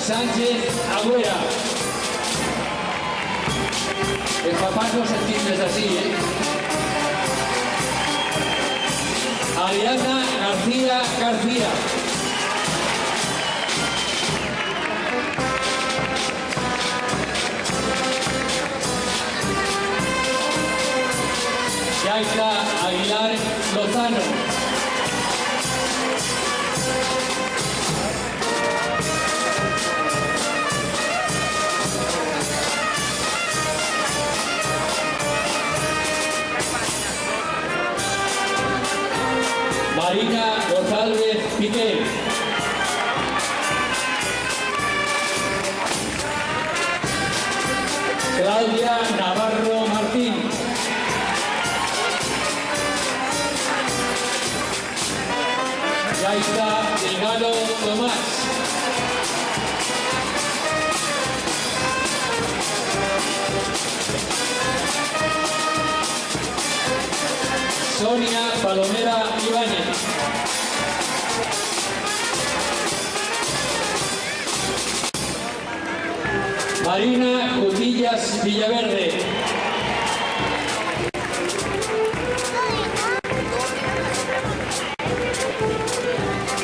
Sánchez Agüera. El papá no se entiende así, ¿eh? Ariadna García García. Yaisa Aguilar Lozano. Marina González Piqué. Claudia Navarro Martín. Yaisa Delgado Tomás. Sonia Palomera Ibáñez. Marina Cutillas Villaverde.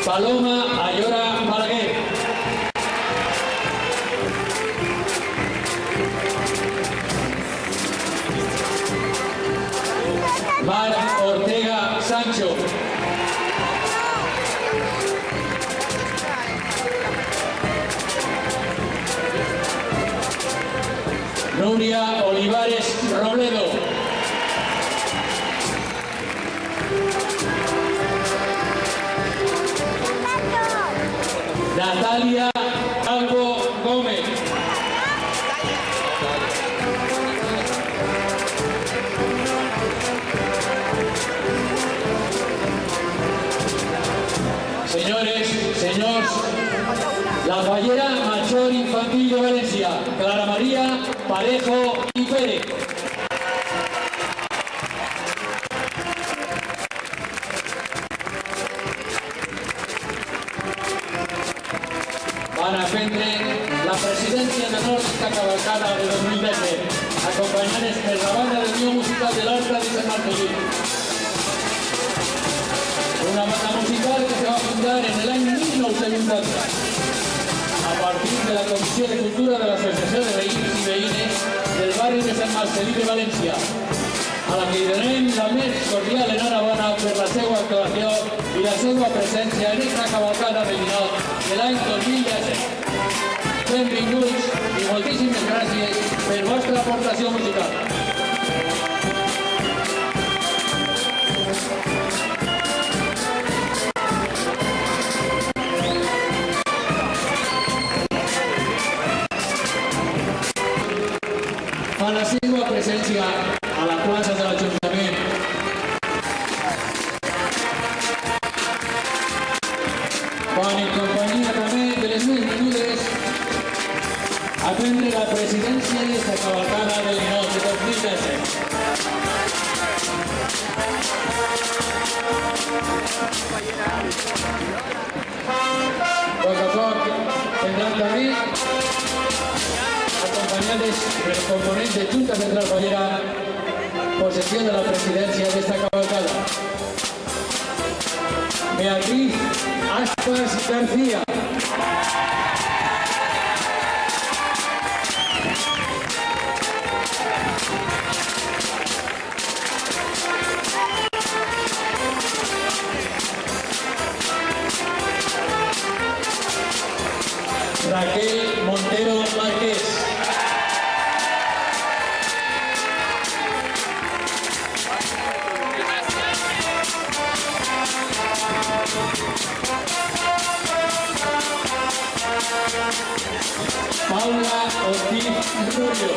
Paloma Ayora Balaguer. Mar Ortega Sancho. Nuria Olivares Robledo. Natalia Calvo Gómez. Señores, señors, la fallera mayor infantil de Valencia, Clara María Parejo y Pérez. Van a prendre la presidencia d'honor d'esta cavalcada de 2010, acompanyades per la banda de Unió Musical de l'Horta de Sant Martí. Una banda musical que se va a fundar en el año 1980 a partir de la Comisión de Cultura de la Asociación de Veïns i Veïnes del barri de Sant Marcelí de València, a la que donem la més cordial enhorabona per la seva actuació i la seva presència en esta cavalcada veïnal de l'any 2017. Benvinguts i moltíssimes gràcies per vostra aportació musical. A la seva presència a la plaça de l'Ajuntament van en companyia també de les benvingudes a prendre la presidència d'esta cavalcada del 2017. Poc a poc tindran també acompañados por el componente Junta Central Fallera, posesión de la presidencia de esta cabalgada. Beatriz Aspas García. Raquel Montero Márquez. Paula Ortiz Rubio.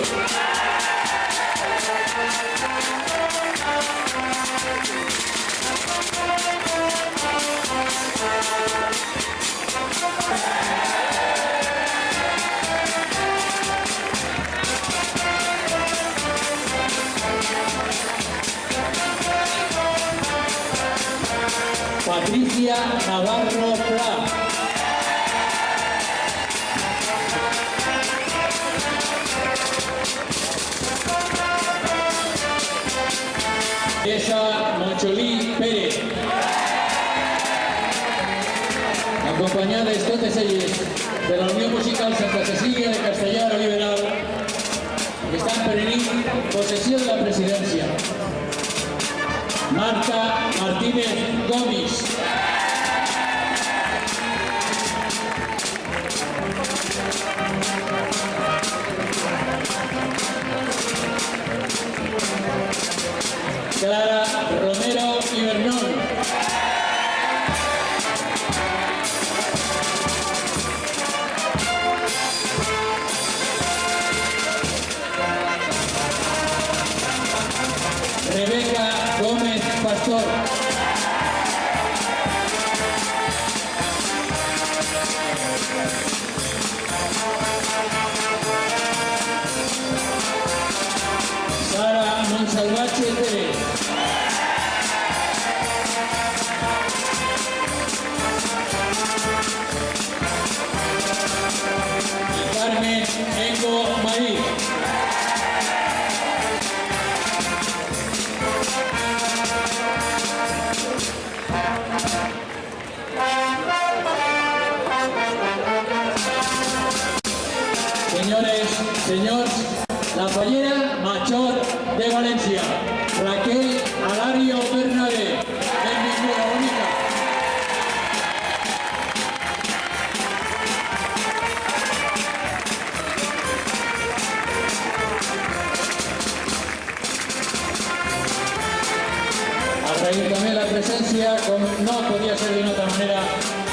Patricia Navarro Pla. Esa Moncholí Pérez. Acompanyades totes elles de la Unió Musical Santa Cecília de Castellar Liberal, que estan prenent possessió de la presidència. Marta Martínez Gomis. Clara Romero Ibernón. Rebeca Gómez Pastor. Sara Monsalvache Pérez. Y Carmen Engo Marí. Señores, señors, la Fallera Major de Valencia, Raquel Alario Bernabé. Benvinguda, bonica. Agrair també la presència, com no podia ser d'una altra manera,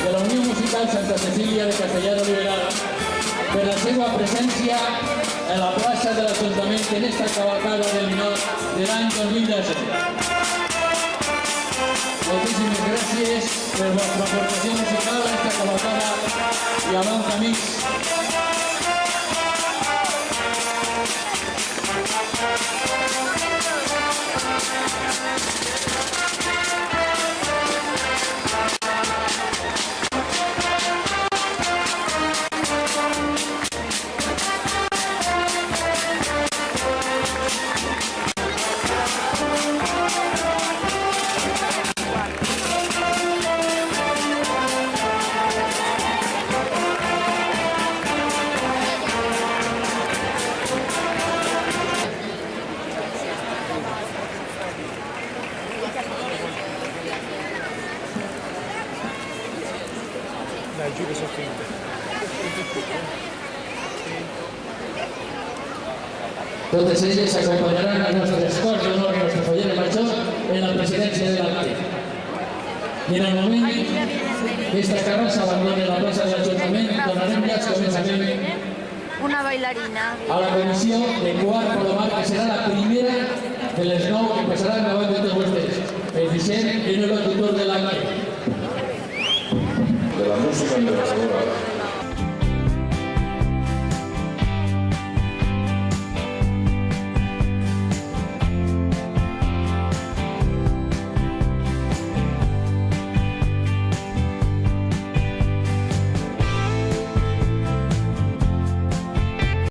de la Unió Musical Santa Cecília de Castellar Liberal, per la seva presència en la plaça de l'Ajuntament en esta cavalcada del Ninot de l'any 2017. Moltíssimes gràcies per vostra aportació musical a esta cavalcada i a bon camí. Totes elles acompanyarán a nuestros cors d'honor i nostra Fallera Major en la presidència de l'acte. I en el moment que esta carrossa abandone la plaça de l'Ajuntament, donarem ja començament una bailarina a la comissió de Quart Colomar, que serà la primera de les 9 que passaran davant de tots vostès. El Vicent és el locutor de l'acte. De la música embarasadora